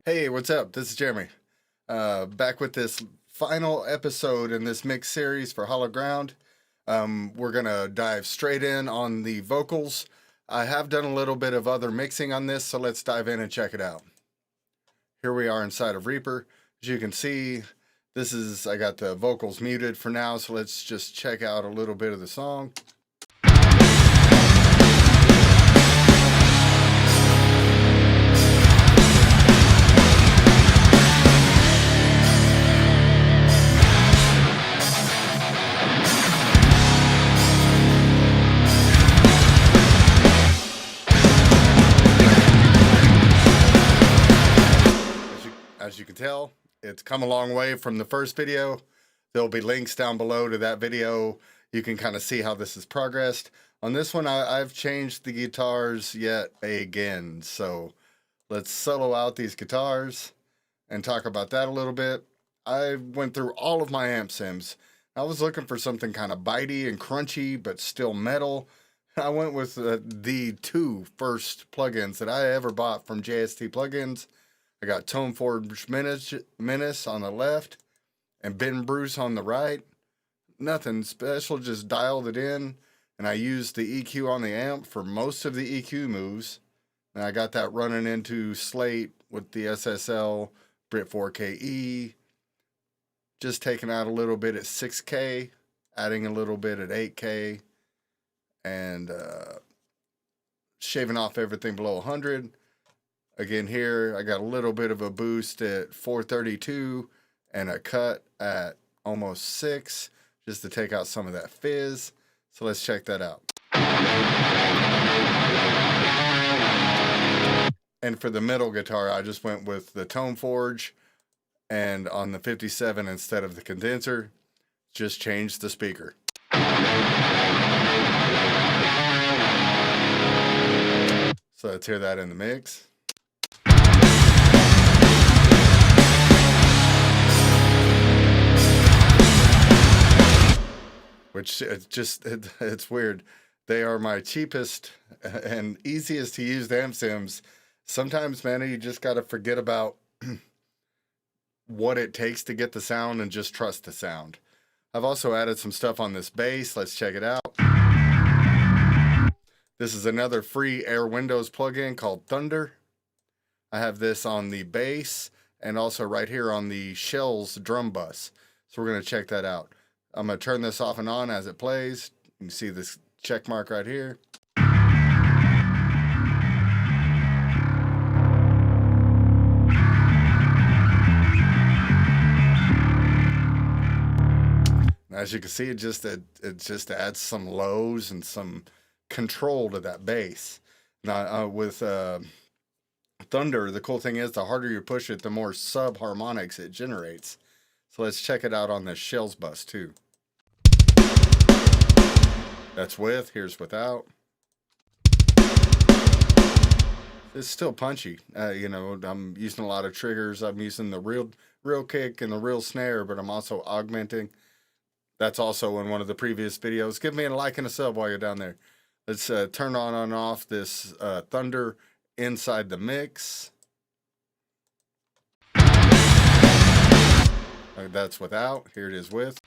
Hey, what's up? This is Jeremy. Back with this final episode in this mix series for Hollow Ground. We're going to dive straight in on the vocals. I have done a little bit of other mixing on this, so let's dive in and check it out. Here we are inside of Reaper. As you can see, I got the vocals muted for now, so let's just check out a little bit of the song. As you can tell, it's come a long way from the first video. There'll be links down below to that video. You can kind of see how this has progressed. On this one, I've changed the guitars yet again. So let's solo out these guitars and talk about that a little bit. I went through all of my amp sims. I was looking for something kind of bitey and crunchy, but still metal. I went with the two first plugins that I ever bought from JST Plugins. I got Tone Forge Menace on the left and Ben Bruce on the right. Nothing special, just dialed it in. And I used the EQ on the amp for most of the EQ moves. And I got that running into Slate with the SSL, Brit 4KE. Just taking out a little bit at 6K, adding a little bit at 8K. And shaving off everything below 100. Again, here I got a little bit of a boost at 432 and a cut at almost 6 just to take out some of that fizz. So let's check that out. And for the middle guitar, I just went with the Tone Forge, and on the 57 instead of the condenser, just changed the speaker. So let's hear that in the mix. Which it's weird. They are my cheapest and easiest to use amp sims. Sometimes, man, you just got to forget about what it takes to get the sound and just trust the sound. I've also added some stuff on this bass. Let's check it out. This is another free AIRWINDOWS plugin called Thunder. I have this on the bass and also right here on the Shells drum bus. So we're going to check that out. I'm going to turn this off and on as it plays. You can see this check mark right here. As you can see, it just adds some lows and some control to that bass. Now with Thunder, the cool thing is the harder you push it, the more sub-harmonics it generates. So let's check it out on the Shells bus too. That's with, here's without. It's still punchy. I'm using a lot of triggers. I'm using the real kick and the real snare, but I'm also augmenting. That's also in one of the previous videos. Give me a like and a sub while you're down there. Let's turn on and off this Thunder inside the mix. That's without. Here it is with.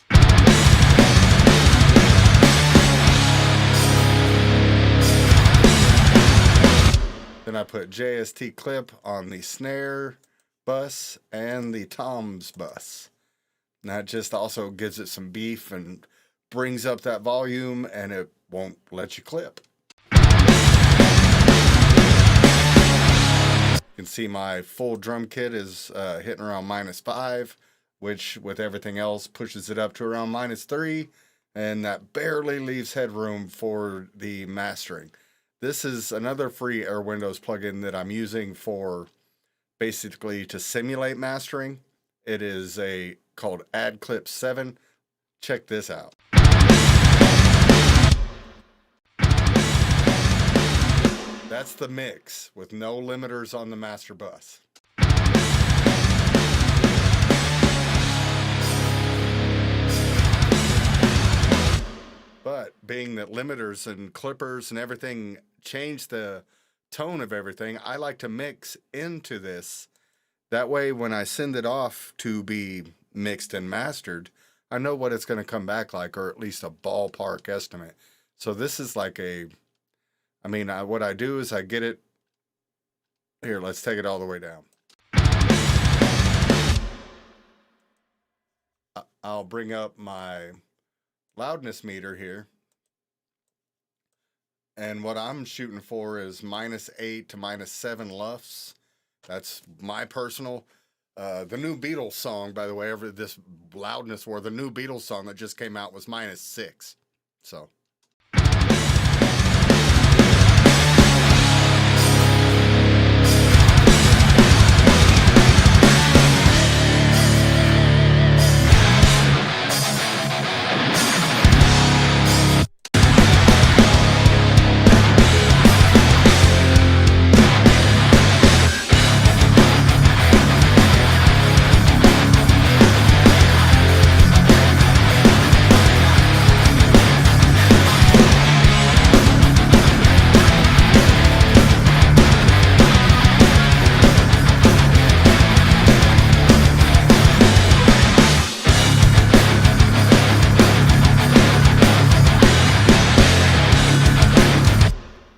Then I put JST clip on the snare bus and the toms bus. And that just also gives it some beef and brings up that volume, and it won't let you clip. You can see my full drum kit is hitting around -5, which with everything else pushes it up to around -3, and that barely leaves headroom for the mastering. This is another free AIRWINDOWS plugin that I'm using for basically to simulate mastering. It is called Add Clip 7. Check this out. That's the mix with no limiters on the master bus. But being that limiters and clippers and everything change the tone of everything, I like to mix into this That way, when I send it off to be mixed and mastered, I know what it's going to come back like, or at least a ballpark estimate. So this is like what I do is I get it. Here, let's take it all the way down. I'll bring up my loudness meter here. And what I'm shooting for is -8 to -7 LUFS. That's my personal. The new Beatles song, by the way, this loudness war, the new Beatles song that just came out was -6. So.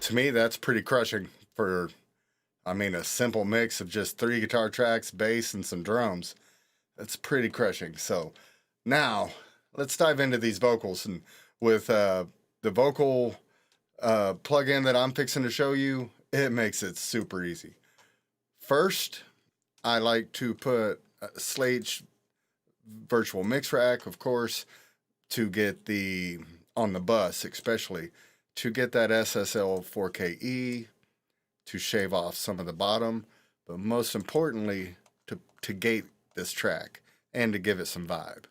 To me, that's pretty crushing for, a simple mix of just 3 guitar tracks, bass, and some drums. That's pretty crushing. So now let's dive into these vocals. And with the vocal plugin that I'm fixing to show you, it makes it super easy. First, I like to put Slate's virtual mix rack, of course, to get on the bus, especially to get that SSL 4KE, to shave off some of the bottom, but most importantly, to gate this track and to give it some vibe.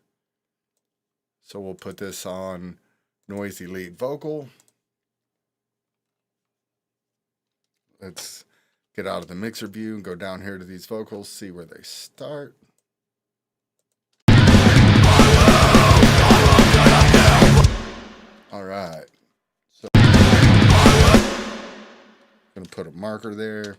So we'll put this on noisy lead vocal. Let's get out of the mixer view and go down here to these vocals, see where they start. All right. So I'm gonna put a marker there.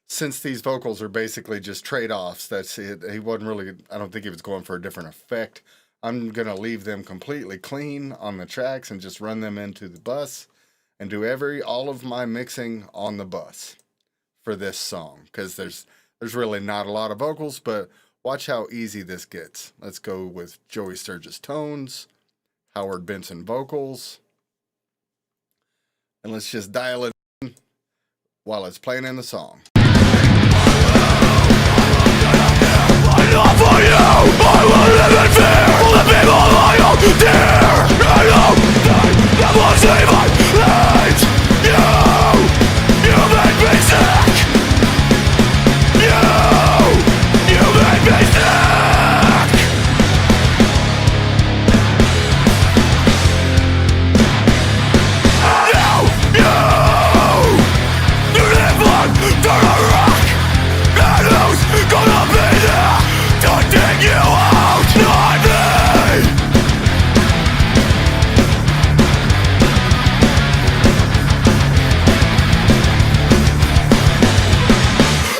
Since these vocals are basically just trade-offs, that's it. He wasn't really, I don't think he was going for a different effect. I'm going to leave them completely clean on the tracks and just run them into the bus and do all of my mixing on the bus for this song, because there's really not a lot of vocals, but watch how easy this gets. Let's go with Joey Sturgis tones, Howard Benson vocals, and let's just dial it in while it's playing in the song. For you, I will live in fear for the people I hold dear. I know that will save my hate. You make me sick. You make me sick. You live on the rock, and who's gonna be there to dig you out, not me?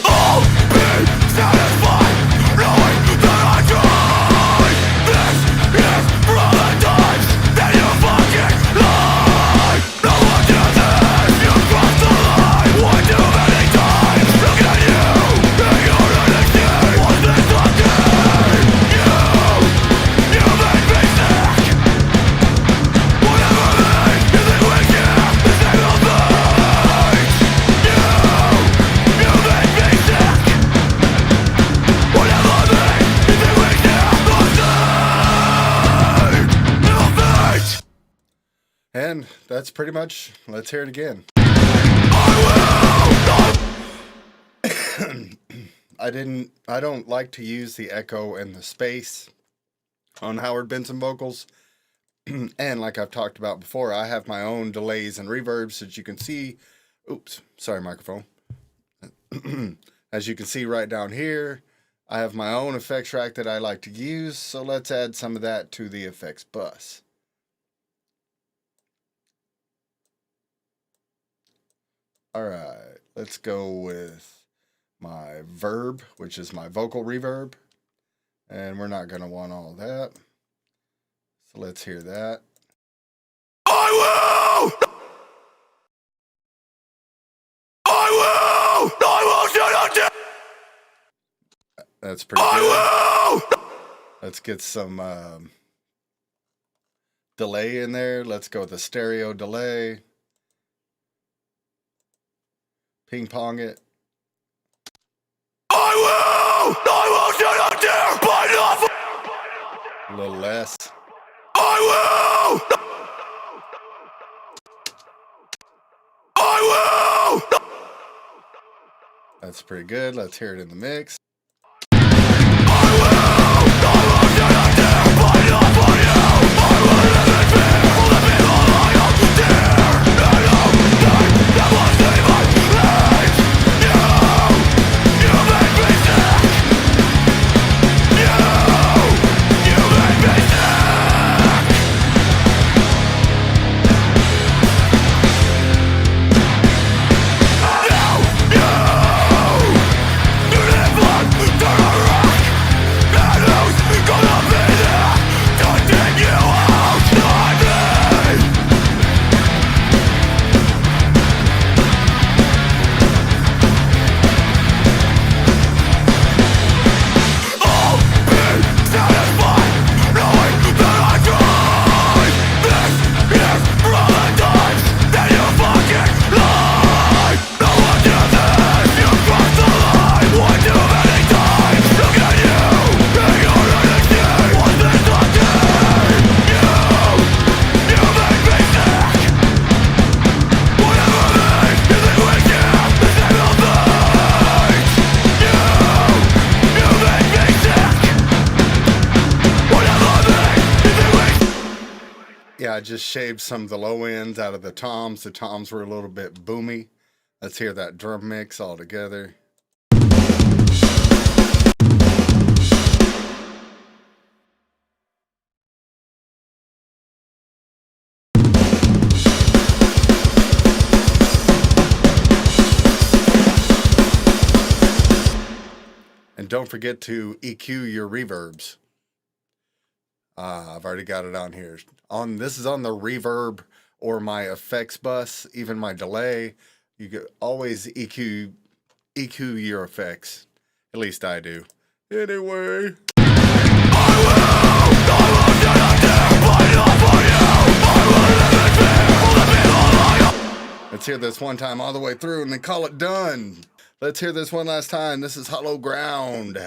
I'll be satisfied knowing that I tried. This is for the times that you fucking lied. No one did this, you crossed the line one too many times. Look at you, and you're an excuse. Was this the game? You make me sick. Whatever means you think we care the same old things. You make me sick. Whatever means you think we care the same old things. And that's pretty much, let's hear it again. I don't like to use the echo and the space on Howard Benson vocals. And like I've talked about before, I have my own delays and reverbs that you can see. Oops, sorry, microphone. As you can see right down here, I have my own effects rack that I like to use, so let's add some of that to the effects bus. Alright, let's go with my verb, which is my vocal reverb. And we're not going to want all that. So let's hear that. I will! That's pretty good. Let's get some delay in there. Let's go with the stereo delay. Ping pong it. I will shut up there, but not. A little less. I will. That's pretty good. Let's hear it in the mix. Yeah, I just shaved some of the low ends out of the toms. The toms were a little bit boomy. Let's hear that drum mix all together. And don't forget to EQ your reverbs. I've already got it on here. This is on the reverb or my effects bus, even my delay. You could always EQ your effects. At least I do. Anyway. Let's hear this one time all the way through and then call it done. Let's hear this one last time. This is Hollow Ground.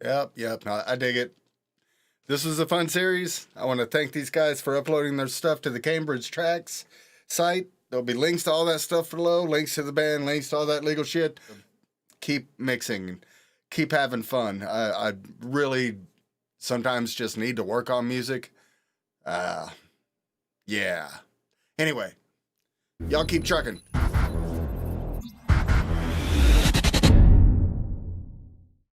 Yep. I dig it. This was a fun series. I want to thank these guys for uploading their stuff to the Cambridge Tracks site. There'll be links to all that stuff below, links to the band, links to all that legal shit. Keep mixing, keep having fun. I really sometimes just need to work on music. Yeah. Anyway, y'all keep trucking.